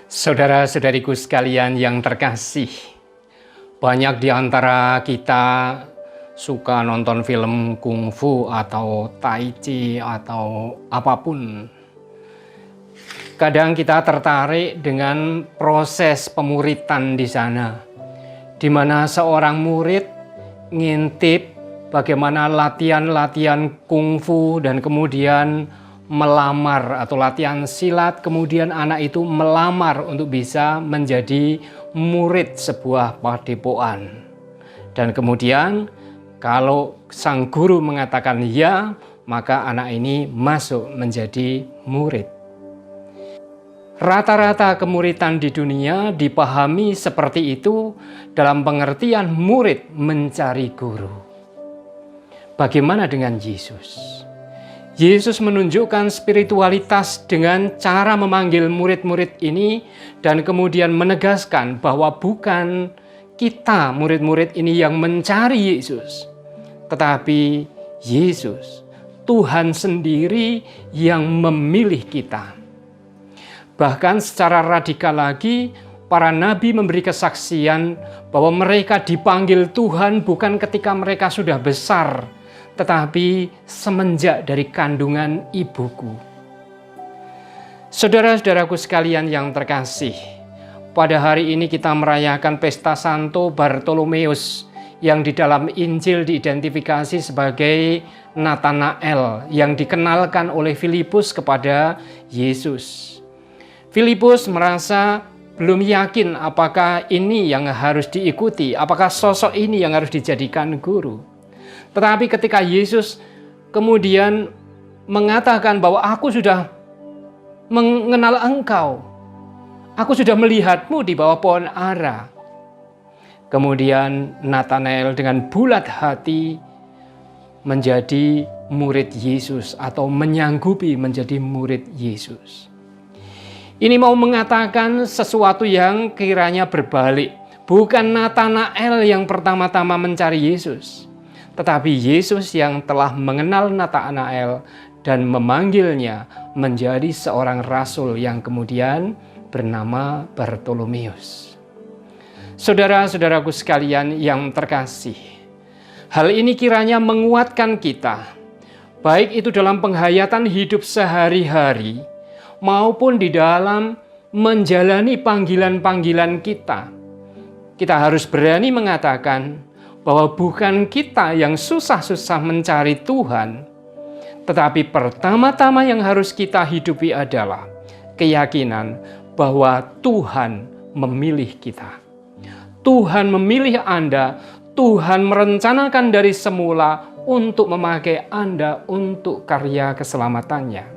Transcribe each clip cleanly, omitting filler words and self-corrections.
Saudara-saudariku sekalian yang terkasih, banyak di antara kita suka nonton film kungfu atau tai chi atau apapun. Kadang kita tertarik dengan proses pemuritan di sana, di mana seorang murid ngintip bagaimana latihan-latihan kungfu dan kemudian melamar atau latihan silat, kemudian anak itu melamar untuk bisa menjadi murid sebuah padepokan. Dan kemudian kalau sang guru mengatakan ya, maka anak ini masuk menjadi murid. Rata-rata kemuritan di dunia dipahami seperti itu dalam pengertian murid mencari guru. Bagaimana dengan Yesus? Yesus menunjukkan spiritualitas dengan cara memanggil murid-murid ini dan kemudian menegaskan bahwa bukan kita murid-murid ini yang mencari Yesus, tetapi Yesus, Tuhan sendiri yang memilih kita. Bahkan secara radikal lagi, para nabi memberi kesaksian bahwa mereka dipanggil Tuhan bukan ketika mereka sudah besar, tetapi semenjak dari kandungan ibuku. Saudara-saudaraku sekalian yang terkasih, pada hari ini kita merayakan pesta Santo Bartolomeus yang di dalam Injil diidentifikasi sebagai Natanael yang dikenalkan oleh Filipus kepada Yesus. Filipus merasa belum yakin apakah ini yang harus diikuti, apakah sosok ini yang harus dijadikan guru. Tetapi ketika Yesus kemudian mengatakan bahwa aku sudah mengenal engkau, aku sudah melihatmu di bawah pohon ara. Kemudian Natanael dengan bulat hati menjadi murid Yesus atau menyanggupi menjadi murid Yesus. Ini mau mengatakan sesuatu yang kiranya berbalik. Bukan Natanael yang pertama-tama mencari Yesus, tetapi Yesus yang telah mengenal Natanael dan memanggilnya menjadi seorang rasul yang kemudian bernama Bartolomeus. Saudara-saudaraku sekalian yang terkasih, hal ini kiranya menguatkan kita, baik itu dalam penghayatan hidup sehari-hari, maupun di dalam menjalani panggilan-panggilan kita. Kita harus berani mengatakan bahwa bukan kita yang susah-susah mencari Tuhan, tetapi pertama-tama yang harus kita hidupi adalah keyakinan bahwa Tuhan memilih kita. Tuhan memilih Anda, Tuhan merencanakan dari semula untuk memakai Anda untuk karya keselamatannya.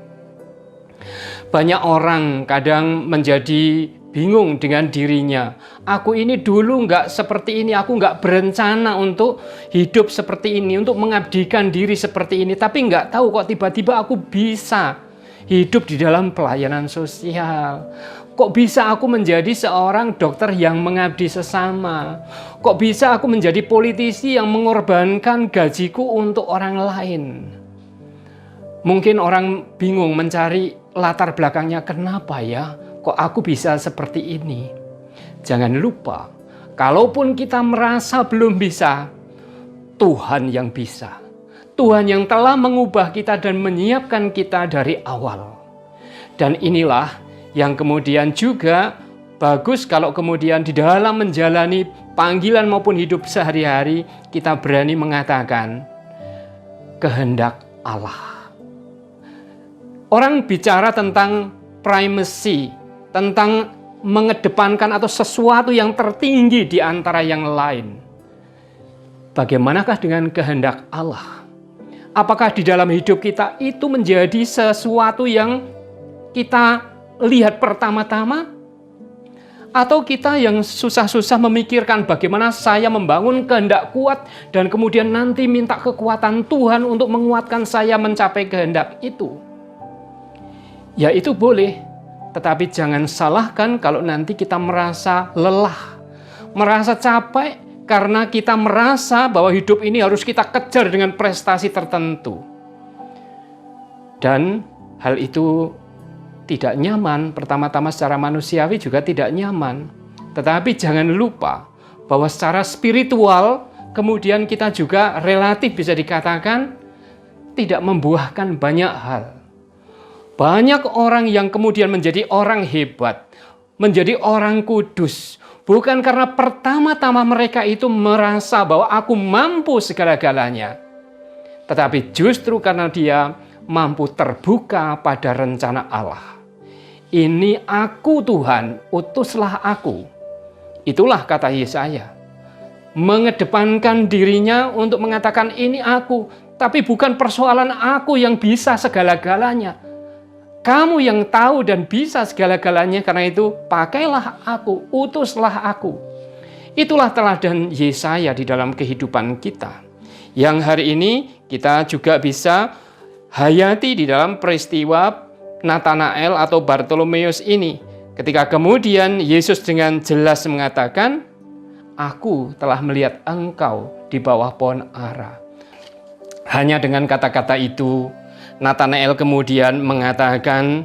Banyak orang kadang menjadi bingung dengan dirinya. Aku ini dulu nggak seperti ini, aku nggak berencana untuk hidup seperti ini, untuk mengabdikan diri seperti ini. Tapi nggak tahu kok tiba-tiba aku bisa hidup di dalam pelayanan sosial. Kok bisa aku menjadi seorang dokter yang mengabdi sesama? Kok bisa aku menjadi politisi yang mengorbankan gajiku untuk orang lain? Mungkin orang bingung mencari latar belakangnya, kenapa ya? Kok aku bisa seperti ini? Jangan lupa, kalaupun kita merasa belum bisa, Tuhan yang bisa. Tuhan yang telah mengubah kita dan menyiapkan kita dari awal. Dan inilah yang kemudian juga bagus kalau kemudian di dalam menjalani panggilan maupun hidup sehari-hari, kita berani mengatakan, kehendak Allah. Orang bicara tentang primacy, tentang mengedepankan atau sesuatu yang tertinggi di antara yang lain. Bagaimanakah dengan kehendak Allah? Apakah di dalam hidup kita itu menjadi sesuatu yang kita lihat pertama-tama? Atau kita yang susah-susah memikirkan bagaimana saya membangun kehendak kuat dan kemudian nanti minta kekuatan Tuhan untuk menguatkan saya mencapai kehendak itu? Ya itu boleh, tetapi jangan salahkan kalau nanti kita merasa lelah, merasa capek karena kita merasa bahwa hidup ini harus kita kejar dengan prestasi tertentu. Dan hal itu tidak nyaman, pertama-tama secara manusiawi juga tidak nyaman. Tetapi jangan lupa bahwa secara spiritual kemudian kita juga relatif bisa dikatakan tidak membuahkan banyak hal. Banyak orang yang kemudian menjadi orang hebat, menjadi orang kudus, bukan karena pertama-tama mereka itu merasa bahwa aku mampu segala-galanya, tetapi justru karena dia mampu terbuka pada rencana Allah. Ini aku Tuhan, utuslah aku. Itulah kata Yesaya. Mengedepankan dirinya untuk mengatakan ini aku, tapi bukan persoalan aku yang bisa segala-galanya. Kamu yang tahu dan bisa segala-galanya, karena itu pakailah aku, utuslah aku. Itulah teladan Yesaya di dalam kehidupan kita. Yang hari ini kita juga bisa hayati di dalam peristiwa Natanael atau Bartolomeus ini. Ketika kemudian Yesus dengan jelas mengatakan, aku telah melihat engkau di bawah pohon ara. Hanya dengan kata-kata itu, Natanael kemudian mengatakan,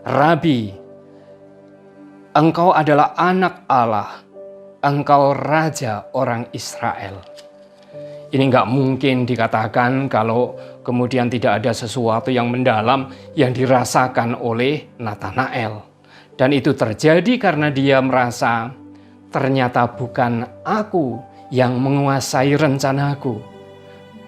Rabi, engkau adalah anak Allah, engkau raja orang Israel. Ini nggak mungkin dikatakan kalau kemudian tidak ada sesuatu yang mendalam yang dirasakan oleh Natanael. Dan itu terjadi karena dia merasa ternyata bukan aku yang menguasai rencanaku.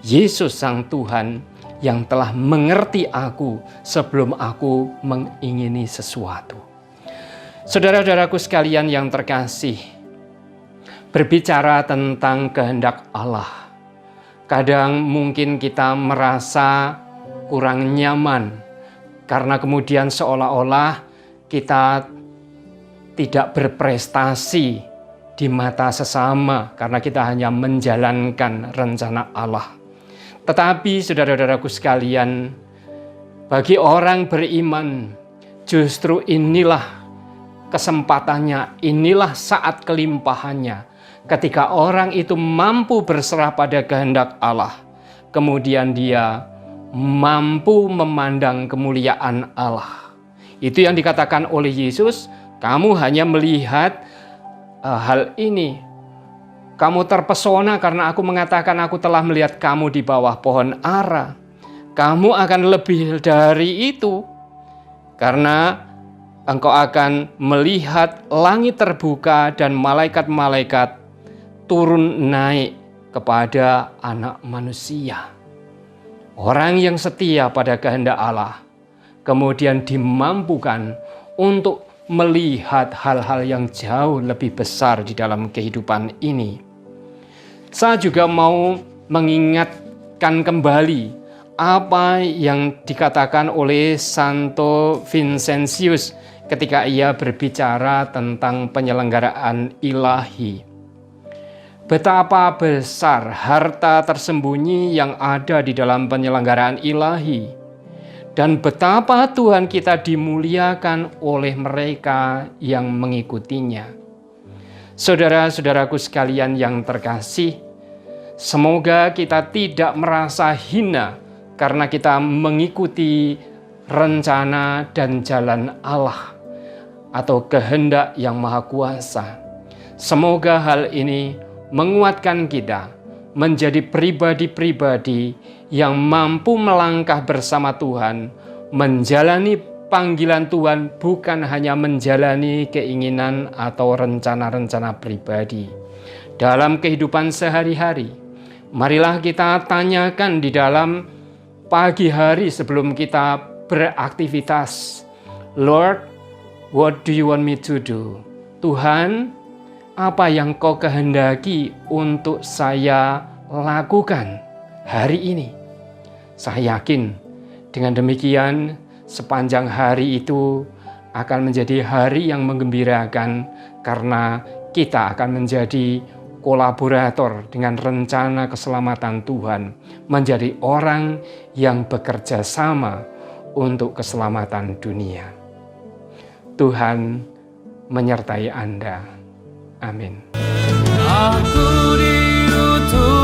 Yesus Sang Tuhan yang telah mengerti aku sebelum aku mengingini sesuatu. Saudara-saudaraku sekalian yang terkasih, berbicara tentang kehendak Allah, kadang mungkin kita merasa kurang nyaman karena kemudian seolah-olah kita tidak berprestasi di mata sesama karena kita hanya menjalankan rencana Allah. Tetapi saudara-saudaraku sekalian, bagi orang beriman justru inilah kesempatannya, inilah saat kelimpahannya. Ketika orang itu mampu berserah pada kehendak Allah, kemudian dia mampu memandang kemuliaan Allah. Itu yang dikatakan oleh Yesus, kamu hanya melihat hal ini. Kamu terpesona karena aku mengatakan aku telah melihat kamu di bawah pohon ara. Kamu akan lebih dari itu, karena engkau akan melihat langit terbuka dan malaikat-malaikat turun naik kepada anak manusia. Orang yang setia pada kehendak Allah kemudian dimampukan untuk melihat hal-hal yang jauh lebih besar di dalam kehidupan ini. Saya juga mau mengingatkan kembali apa yang dikatakan oleh Santo Vincentius ketika ia berbicara tentang penyelenggaraan ilahi. Betapa besar harta tersembunyi yang ada di dalam penyelenggaraan ilahi, dan betapa Tuhan kita dimuliakan oleh mereka yang mengikutinya. Saudara-saudaraku sekalian yang terkasih, semoga kita tidak merasa hina karena kita mengikuti rencana dan jalan Allah atau kehendak yang Maha Kuasa. Semoga hal ini menguatkan kita menjadi pribadi-pribadi yang mampu melangkah bersama Tuhan, menjalani panggilan Tuhan, bukan hanya menjalani keinginan atau rencana-rencana pribadi. Dalam kehidupan sehari-hari, marilah kita tanyakan di dalam pagi hari sebelum kita beraktivitas, Lord, what do you want me to do? Tuhan, apa yang kau kehendaki untuk saya lakukan hari ini? Saya yakin dengan demikian sepanjang hari itu akan menjadi hari yang menggembirakan, karena kita akan menjadi kolaborator dengan rencana keselamatan Tuhan, menjadi orang yang bekerja sama untuk keselamatan dunia. Tuhan menyertai Anda. Amin. Aku diutus